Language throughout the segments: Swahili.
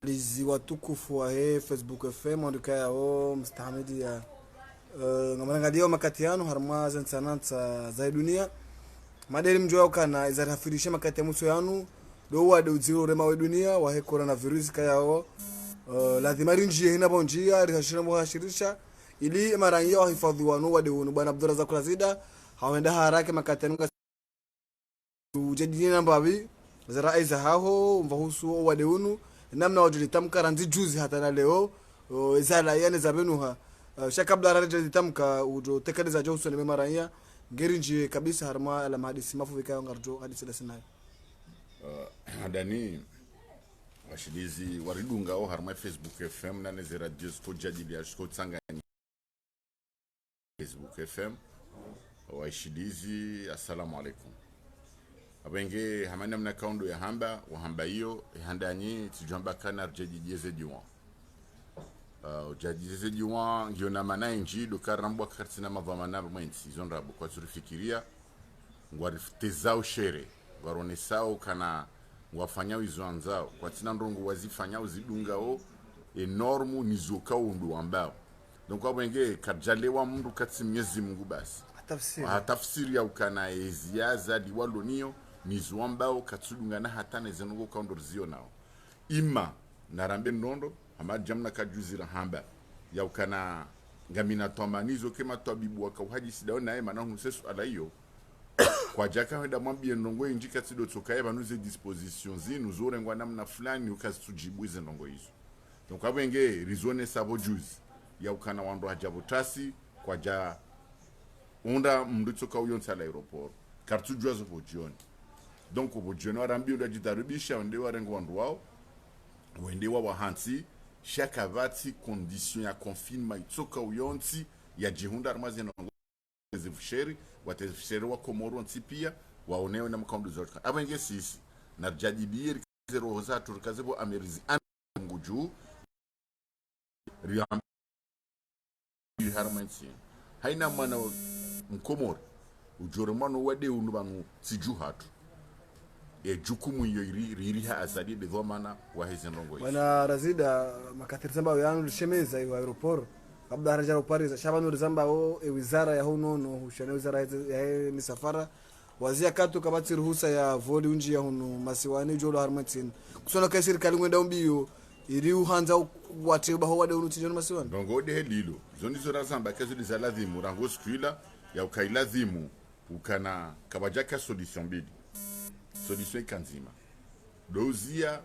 lizi watukufu wa Facebook FM ndika yao mstahamidi ya ngamangalia makati yanu harma zansananta za dunia madeli mjoa kana izarafirisha makati ya muso yanu do wade uziro rema wa dunia wa coronavirus kayao lazima rinjie hina bonjia rihashira muhashirisha ili maranya wa hifadhi wanu wade wonu bwana Abdulrazak Lazida hawenda haraka makati yanu ujadini nambabi zara aiza haho mvahusu wade wonu namna wajulitamka ranzi juzi hata na leo izala yani zabenuha shakabla raraje tamka ujo tekeleza Johnson ni maranya ngerinji kabisa harma ala mahadisi mafu vikayo ngarjo hadisi lasinayo hadani washilizi waridunga au harma Facebook FM na neze radio sko jadili ya sko tsanganya Facebook FM washilizi assalamu alaikum abenge hamana mna kaundo ya hamba wa hamba hiyo handani tujamba kana rjejeze diwan ujadilize diwan ngiona mana inji do karambwa kartina mavamana mwensi zonrabo kwa turifikiria ngwarifutezao shere waronesao kana ngwafanyao izwanzao kwa tina ndongo wazifanyao zidungao enormu nizoka undu ambao donc abenge kajalewa mundu kati Mwenyezi Mungu basi tafsiri ya ukana eziaza diwalonio nizo ambao katsudungana hatane zenongo kaundo rzio nao ima narambe nondo ama jamna kajuzira hamba ya ukana ngamina tomanizo kema tobibu wakauhaji sidao nae manangu sesu ala hiyo kwa jaka wenda mwambie ndongo injika tido tokaye banuze disposition zinu zore ngwa namna fulani ukazitujibuize ndongo hizo donc abenge rizone sabo juzi ya ukana wando hajabotasi kwa ja onda mndutsoka uyonsa ala aeroport kartu juazo bojioni donc bojioni warambi udajitaribisha wende warengo wandu wao wende wa hansi shaka vati condition ya confinement itsoka uyonsi ya jihunda armazi na zifsheri watefsheri wa Komoro ntipia waonewe na mkondo zote abenge sisi na jadibiri zero za turkazebo amerizi nguju riam harmansi haina mana mkomoro ujoromano wade unubanu sijuhatu jukumu hiyo ririha asadi de dhomana wa hizi ndongo hizo wana razida makatirisa mbao yanu lishemeza hiyo aeroport kabla haraja upari shabanu rizamba o wizara ya huno no hushane wizara ya ni safara wazia katu kabati ruhusa ya voli unji ya huno masiwani jolo harmatin kusona kai serikali ngwenda umbiyo iri uhanza watiba ho wade unutijoni masiwani ndongo de helilo zoni zo razamba kazo de zaladhimu rango skwila ya ukailadhimu ukana kabajaka solution bidi solution ikanzima dozia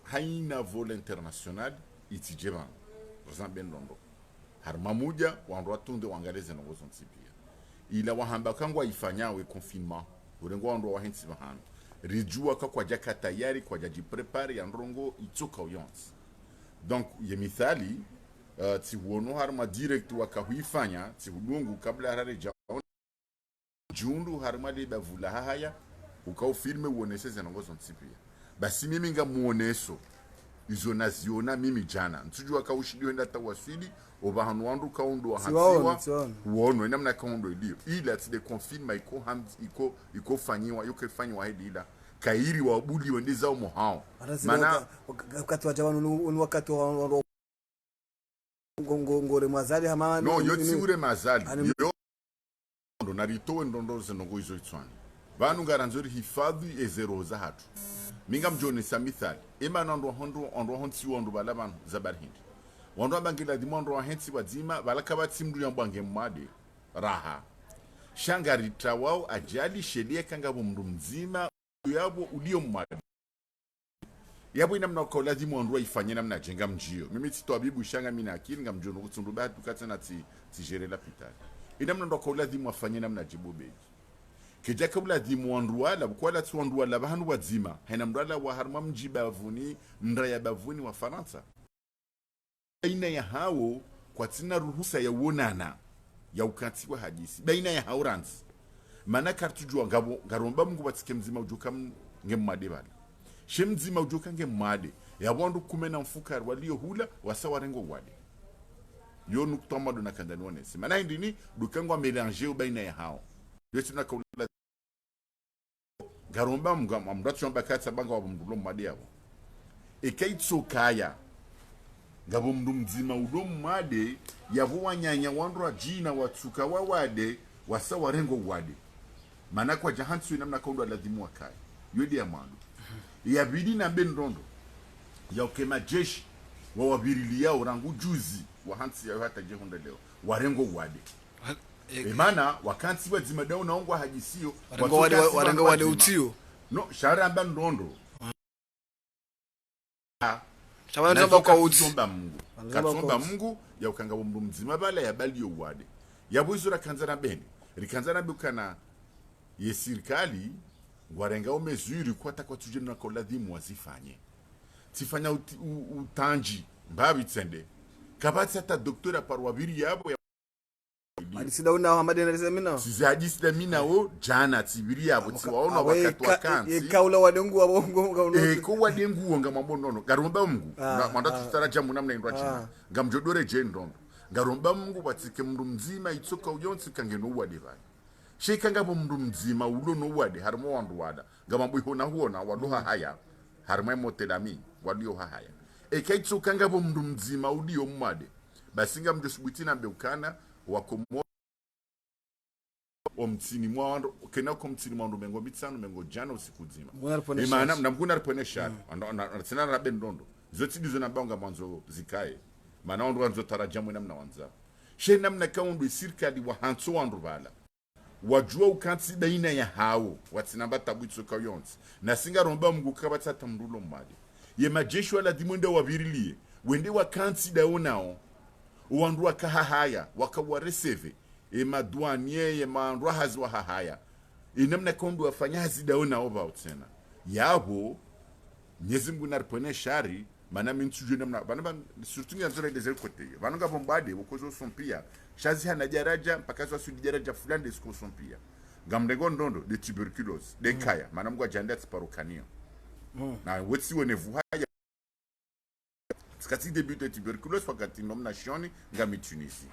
haina vol international itijema zambe ndondo harma muja wandu watunde wangaleze nongozo nsipia ila wahamba kangwa ifanyawe confinement urengo wandu wahensi bahano rijua kwa jaka tayari kwa jaji prepare ya ndrongo itsoka uyonsi donc ye mithali ti huono harma direct wakahuifanya ti hudungu kabla harare jaona jundu harma de bavula haya ukao filme uoneseze nongozo nsipia basi mimi nga muoneso izo naziona mimi jana ntujua kaushidio enda tawasili obahanu wandu kaundo hansiwa uono ina mna kaundo ilio ila tide confirma iko fanyiwa yuko fanyiwa hedi ila kairi wa buli wende zao mohao mana wakati wa jawanu wakati wa ngore mazali hama no yoti ure mazali yo ndo naritowe ndondo zenongo izo itswani vanu ngaranzori hifadhi ezero za hatu minga mjone samithali ema nando ondo honsi wondo balaban zabarhindi wondo abangila dimondo wa hensi wazima balakabati mdu yambwange mwade raha shangari trawao ajali shelia kanga mdu mzima yabo ulio mwade yabo ina mna kwa lazima wondo ifanye namna jenga mjio mimi tito abibu shanga mina akili ngamjono kutundu bahatu katana ti jere la pitali ina mna kwa lazima afanye namna jibobeji keja kabla dimwandwa la kwa la twandwa la bahanu wazima hena mdala wa harma mjiba vuni ndraya bavuni wa Faransa baina ya hao kwa tina ruhusa ya wonana ya ukati wa hadisi baina ya hauransi mana kartujua garomba mungu batike mzima ujuka ngemmade bali shemzima ujuka ngemmade ya wandu kumena mfuka walio hula wasawarengo wade yo nuktoma dona kandani wonesi mana indini dukangwa mélanger baina ya hao yetu na kaula garomba mgam amratu shamba katsa banga wa mdulo madi yabo ekaitsokaya ngabo mndu mzima udo mwade yavo wanyanya wandu ajina watsuka wawade wasa warengo wade mana kwa jahansu namna kaundu aladhimu wakaya yodi ya mwandu yabidi na bendondo ya ukema jeshi wawabirili yao rangu juzi wahansi ya hata jehunda leo warengo wade mana wakansi wa zima dao naongwa hajisio warengo wade utio no shara amba ndondo Shabana nzomba kwa uti Mungu katsomba Mungu ya ukanga mndu mzima bala ya bali yo wade yabuzura kanzana bene rikanzana bukana ye serikali ngwarenga o mesure kwa takwa tuje na koladhimu wazifanye tifanya utanji mbabi tsende kabatsa ta doktora parwabiri yabo alisida una Muhammad anasemina sizaji sida mina o jana tibiri yabo tiwaona wakati wakansi yekaula wadengu wabongo ngauno ko wadengu nga mambonono garomba Mungu manda tutara jamu namna indwa china ngamjodore je ndondo garomba Mungu batike mndu mzima itsoka uyonsi kangeno wade vai shekanga bo mndu mzima ulo no wade harimo wandu wada ngamambo ihona huona wadoha haya harimo motelami wadio haya ekaitsoka ngabo mndu mzima udio mwade basinga mndu subutina mbeukana wakomo omtini mwando kena ko mtini mwando mengo mitsano mengo jana usiku zima imana mnamkuna riponesha tsina na bendondo zoti dizo na banga mwanzo zikae mana wandu wanzo tarajamu namna wanza she namna kaundu sirkali wa hanso wandu bala wajua ukansi baina ya hao watinamba tabutso kayonsi na singa romba Mungu kabatsa tamrulo mmadi ye majeshi wala dimwende wabirilie wende wakansi daonao wandu wakahahaya wakawareseve madouanier mandu hazi wa hahaya namna kaundu wafanya hazi daonao bautena yabo Mwenyezi Mungu naripone shari mana mintuje namna bana surtout nyanzora des côté vanonga bombade bokozo sompia shazi hana daraja mpaka zo sudi daraja fulani de sko sompia gamdego ndondo de tuberculose de kaya mana mgwa janda tsiparokanio na wetsi wenevu haya skati début de tuberculose wakati nomna shoni ngami Tunisi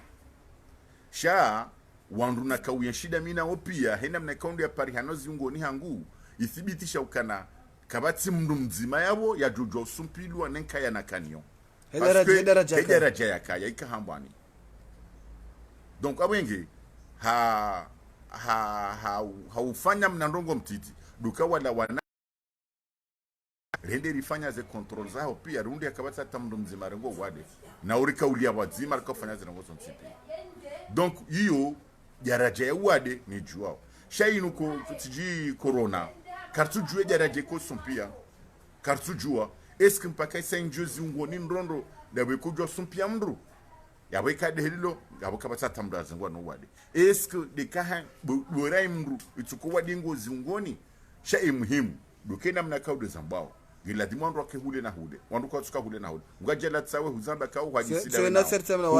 sha wandu na kauya shida mina opia hena mna kaundu ya parihanozi ngoni hangu ithibitisha ukana kabati mndu mzima yabo ya jojo sumpilu anenka ya nakanyo hedaraja ya kaya ikahambani donc abenge ufanya mnandongo mtiti duka wala wana rende rifanya ze control zao pia rundi akabati hata mndu mzima rengo wade na urika ulia wazima alikofanya ze rengo mtiti donc hiyo daraja ya wade ni juao shainu ko tiji corona kartu juwe daraja ko sompia kartu jua eske mpaka senjozi ngoni ndondo dawe ko jo sompia mndru yawe ka de helilo yabo kabata tamda zangwa no wade eske de ka borai mndru ituko wadi ngozi ngoni sha muhimu dokena mna kaude zambao gila dimwando ke hule na hule wandu kwa tuka hule na hule ngajela tsawe huzamba ka uhajisida na serta na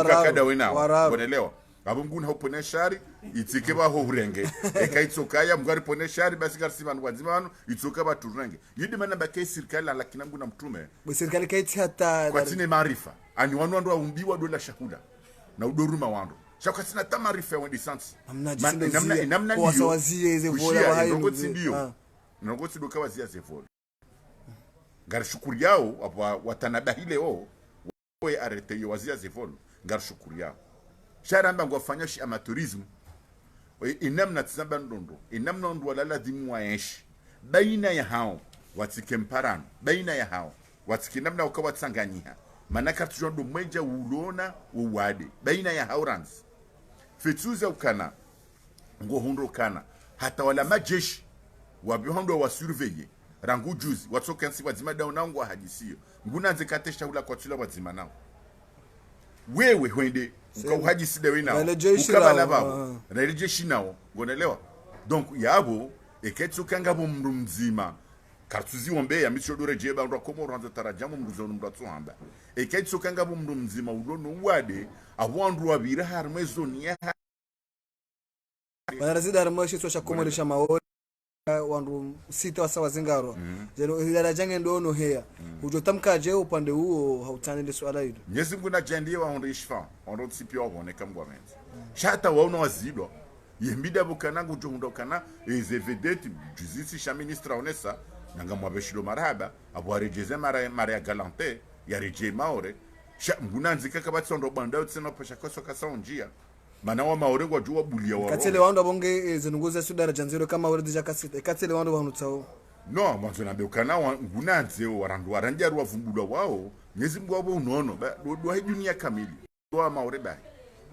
wara bonelewa abunguna hopone shari itsikeba ho hurenge ekaitsokaya mgari pone shari basi garsiba ndwazimano itsoka turenge yidi mana bake serikali lakini nguna mtume bo serikali kaiti hata kwa tine maarifa ani wanu ndo umbiwa dola shakuda na udoruma wandu shakatina tamarifa wa distance namna kwa sawazie ze vola wa hayo ngotsi ndio ngotsi doka wazia ze vola gar shukuri yao watanabahile we arete yo wazia ze vola gar shukuri yao sharamba ngwafanya shi amateurism inamna tsamba ndondo inamna ndo wala dimu waesh baina ya hao watikemparano baina ya hao watikinamna ukawatsanganyia manaka tujondo mweja ulona uwade baina ya hao rans fetuza ukana ngo hundo kana hata wala majeshi wabihondo wa surveiller rangu juzi watsokansi wazima dauna ngwa hadisio nguna nzekatesha ula kwa tula wazima nao wewe wende ukauhaji sida wena ukabana babo rejeshi nao gonelewa donc yabo eketsu kangabo mndu mzima kartuzi wombe ya mitchodore jeba ndo komo ranza tarajamu mndu ndo tsohamba eketsu kangabo mndu mzima ulono wade abwandu wabira harme zoni ya barazida harmo shi tosha komolisha maoni wandu sita wasawa zingaro jeno hilala jange ndono heya ujotamka je upande huo hautani swala hilo Mwenyezi Mungu najandia wa hondo ishfa hondo tsipio wone kamgwamenti shata waona wazidwa yembida bukanangu johundokana ezevedeti justice sha ministra onesa nanga mwabeshilo maraba abwarejeze mara ya galante ya reje maore sha ngunanzika kabatsondo banda utsena pasha koso kasaonjia mana wa maore kwa jua bulia wa katsele wando bonge zinunguza sudara janziro kama uri dija kasite katsele wando wanutsao no mwanzo na beukana ngunanze warandu waranja ruwavumbulwa wao nyezi Mungu wabo unono do ha dunia kamili do maore ba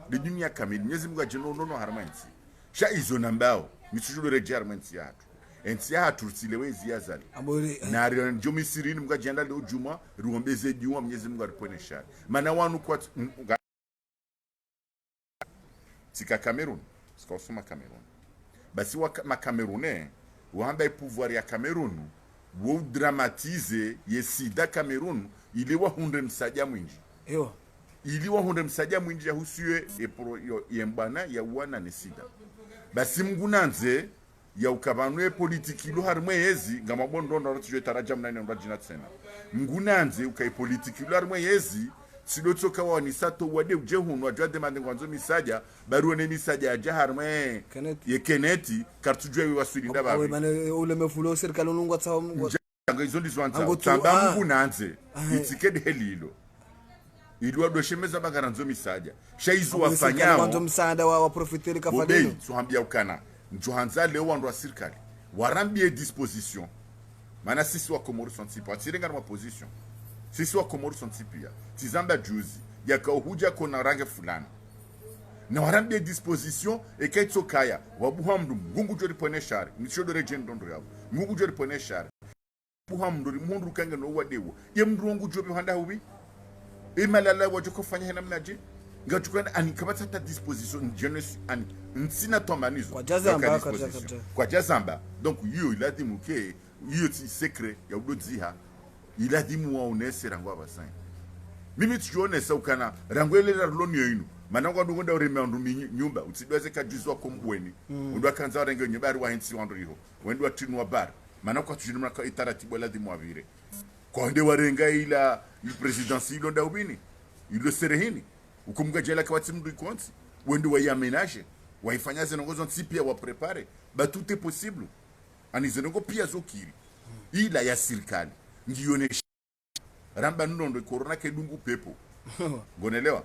de dunia kamili nyezi Mungu ajeno nono harmansi sha izo nambao mitshulo reje harmansi yatu ensi hatu silewezi yazali na njomi sirini mga janda leo juma ruombeze juma Mwenyezi Mungu aliponesha maana wanu kwa tika Cameroon sika usoma Cameroon basi wa Camerounais wahamba pouvoir ya Cameroon wo dramatize yesida Cameroon iliwa hunde msaja mwingi iliwa hunde msaja mwingi ya husiwe eporo yembana ya wana nesida basi mgunanze ya ukabanwe politiki lo harmwe yezi ngama bondo ndo tujwe taraja mnane ndo jina tsena mgunanze ukai politiki lo harmwe yezi silotso kawa ni sato wade uje hunu ajwa demande ngwanzo misaja baruone misaja ya jaharmwe ye keneti kartujwe wasulinda bawe bane ule mefulo serikali nungwa tsawa ngwa izo ndizwanza tamba mgunanze itikede helilo ilwa doshemeza bagaranzo misaja shaizo wafanyao ngwanzo msaada wa profiteri kafadelo tuhambia ukana njohanza leo wandu wa serikali warambie disposition maana sisi wa Komoro sontipa atirenga na position sisi wa Komoro sontipia tizamba juzi yakauhuja kona range fulani na warambie disposition ekaitso kaya wabuhamdu mungu jori pone shari michodo region ndondo yabo mungu jori pone shari buhamdu mundu kanga no wadewo ye mndungu jobi handa hubi imalala wajoko fanya hena mnaje ngachukua anikabata ta disposition jeunesse ani nsina tomanizo kwa jazamba donc yo iladimu ke yo ti secret ya udodziha iladimu wa onese rangwa basan mimi tuone saukana rangwele la lonio inu manangwa ndonda ureme ndu nyumba utsidwaze kajizwa kombweni ndo akanza renge nyebari wa hensi wando iho wendo atinwa bar manakwa tujinumna ka itaratibu ladimu avire kwa nde warenga ila presidentiel ndo ubini ilo serehini ukumga jela kwa timu dukonsi wendo wayamenaje waifanya zenongozo nsipia wa prepare ba tout est possible ani zenongo pia zokiri ila ya serikali ngione ramba ndondo corona ke dungu pepo gonelewa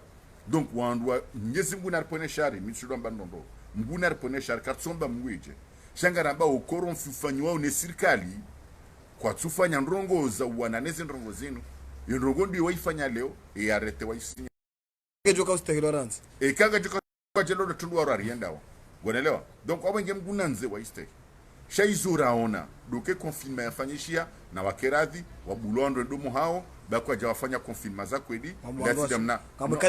donc wandwa Mwenyezi Mungu naripone shari mitshulo mba ndondo Mungu naripone shari katsomba mwije shanga ramba ukoro mfufanywa une serikali kwa tsufanya ndrongoza wananeze ndrongo zinu ndrongo ndi waifanya leo arete waisinya kejoka ustekilorance kaga joka jelo ndo tundu waro ariendawa gonelewa donc wabenge mgunanze waiste shaizura ona doke confinement yafanyishia na wakeradhi wa bulondo ndomo hao bakwa jawafanya confinement za kweli ndati damna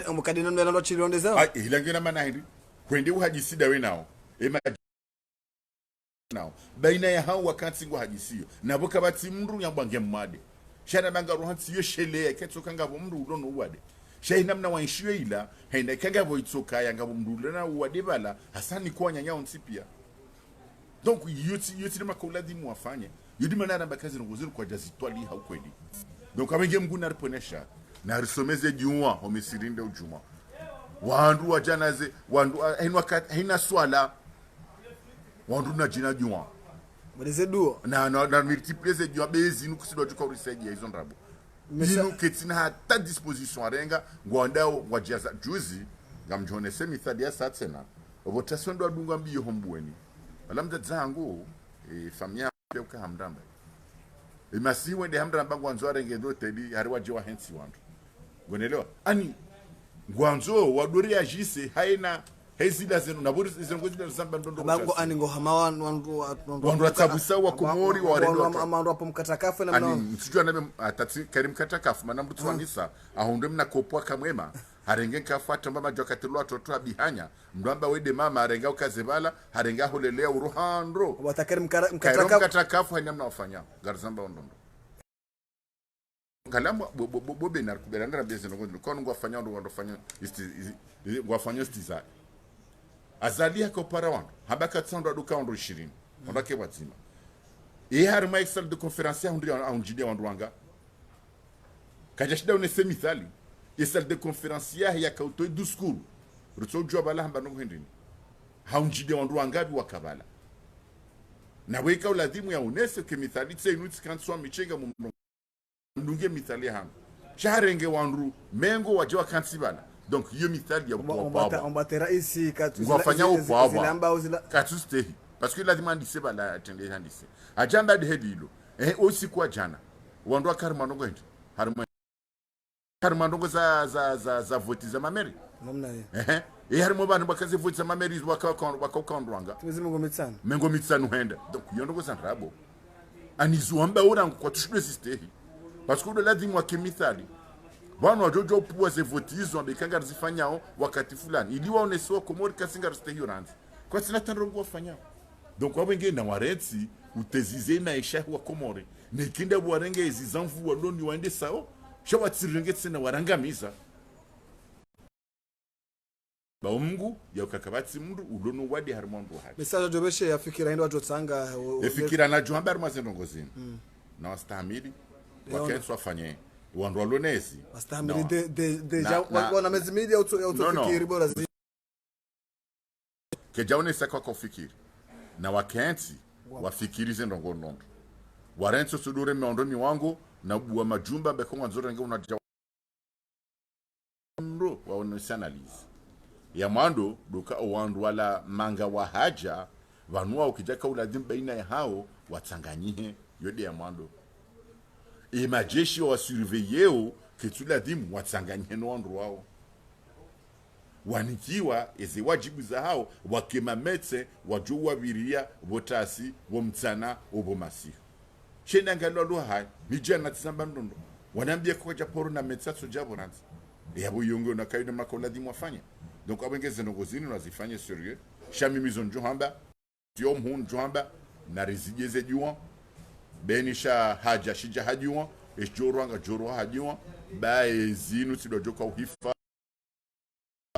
amukadina ndo chironde zao ilangena mana hindi kwende uhajisida we nao nao baina ya hao wakati ngo hajisiyo naboka bati mndu nyabwange mmade shana banga rohansi yo shele yaketsoka ngabo mndu ulono uwade shaina mna wanshiwe ila haina kanga boitsoka ya ngabo mndu lena uwade bala hasani kwa nyanya onsipia donc yoti makola di mwafanye yodi manara bakazi ngozero kwa jazi twali haukweli donc abenge mguna riponesha na risomeze juwa homisirinde ujuma wandu wajanaze wandu haina swala wandu na jina juwa Mwese duo na multiplier juwa bezi nukusido juka urisaidia hizo ndrabo inu ketina hata disposition arenga ngwanda wajaza juzi ngamjone semithali ya satsena votation ndo adunga mbiyo hombweni alamda zangu famia pia ukahamdamba imasi wende hamdamba ngwanzo arenge ndo tedi hariwaje wa hensi wandu gonelewa ani ngwanzo wadori agise haina hezida zenu na buri zengo zida zamba ndondo bango ani ngo hamawa wandu atabusa wa komori wa rendo amandu apo mkatakafu na mnao msijua nabe atati karim katakafu manambu twanisa ahonde mna kopwa kamwema harenge kafuata mbaba jokatelwa toto abihanya mndamba wede mama harenga ukazebala harenga holelea uruhandro watakari mkatakafu hanya mna wafanya garzamba ondondo kalamba bobe na kuberanga beze ngondo kono ngwafanya ndo ngwafanya ngwafanya stiza azalia ko para wandu habaka tsando aduka wandu 20 ondake watima harma excel de conférence ya ndio aunjide wandu wanga kajashida une semithali salle de conférence ya kauto discours rutso jwa bala hamba no hendini haunjide wandu wanga bi wakabala na weka ulazimu ya unese ke mithali tse inuti kanswa michenga mdunge mithali hangu shaharenge wanru mengo wajewa kansibana donc hiyo mithali ya upwa ombatera isi katu ngwafanya upwa katu stehi parce que lazima ndise bala atende handise ajanda de hedilo osi kwa jana wandu akarmanongo nje harmanongo za voti za mameri namna ye harimo bantu bakaze voti za mameri bakakondwanga tuzi mengomitsana mengomitsana henda donc yondongo sandrabo anizuamba orango kwa tushwe sistehi parce que lazima wakemithali bwana wajojo upua ze voti hizo ambekanga zifanyao wakati fulani ili waonesewa komori kasinga stehi oranzi kwa sina tandrongo wafanyao donc wabenge na waretsi utezize na isha wa komori nekinda warenge izizamvu waloni waende sao shawa tsiringetse na warangamiza ba mungu ya ukakabatsi mundu ulono wadi harmondo hadi message jobeshe yafikira ndo wajotsanga yafikira na johamba mazendongozini na wastahamili wakenso afanye wandu walonezi wastahamili de wana mezimidi ya utofikiri bora zi kejaone sakwa kufikiri na wakensi wafikirize ndongo nondo warenso sudure meondoni wangu na buwa majumba bekonga nzore nge unajawa ndo waonesi analyze ya mwando duka owandu wala manga wa haja vanua ukijaka ulazimu baina ya hao watanganyihe yode ya mwando majeshi wa surveyeo ketulazimu watanganyihe no wandu wao wanikiwa eze wajibu za hao wakemametse wajou wabiria botasi bomtsana obomasi shenda ngalo hai mijana tsamba ndondo wanambia kwa japoro na metsatso jaboranzi yabo yongo na kaida makola di mwafanya donc abengeze ndongozini nazifanye sérieux shami mizon johamba tiom hun johamba na rezigeze juan benisha haja shija hajuan ejorwanga jorwa hajuan ba ezinu tidojoka uhifa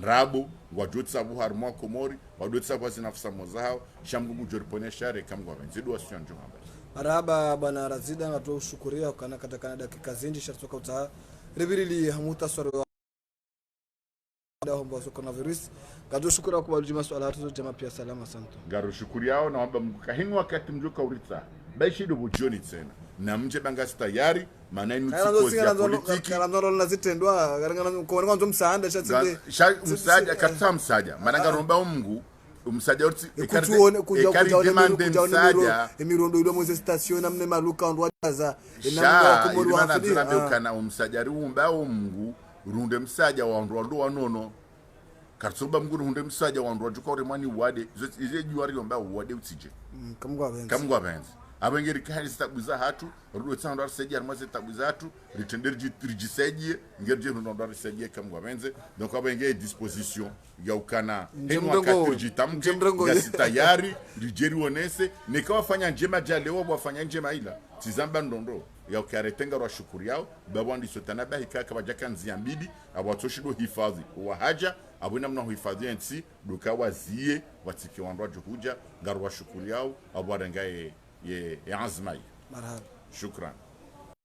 rabo wajotsa buharmo komori wadotsa kwa zinafsa mozao shamgugu joriponesha rekamgwa benzidu wasian johamba marhaba bwana Razida na tushukuria kana katakana dakika zinji shartoka uta rebirili hamuta soro da hombo so coronavirus gado shukura kwa jima swala hatu jama pia salama santo garo shukuriao na wamba mkahinwa wakati mjuka uritsa baishi do bujoni tena na mje banga tayari maana inu tikozi ya politiki kana ndo nazitendwa garangana kwa ndo msaada chatinde msaada kata msaada maana garomba mungu umsaada uti kuja emirondo ile mweze station namne maluka ndo waza na kumuri wa afidi kana umsajari umba mungu runde msaja wa ndo wanono karsoba mungu runde msaja wa ndo juko remani wade ize juari yomba wade utije kamgwa benzi abengeri kahali stabuza hatu rudo tsando arseje armaze tabuza hatu ritenderi rijiseje ngerje ndo arseje kamgwa benzi donc abengeri disposition ya ukana heno akajitamke ya tayari rijeri onese nikawafanya njema jalewa wafanya njema ila tizamba ndondo ya ukaretenga wa shukuri yao babandi sotana ba hikaka bajaka nziambidi abatoshiro hifadhi wa haja abuna mna hifadhi nsi duka wazie watiki wandwa juhuja garwa shukuri yao abwarangaye ye azmai marhaba shukran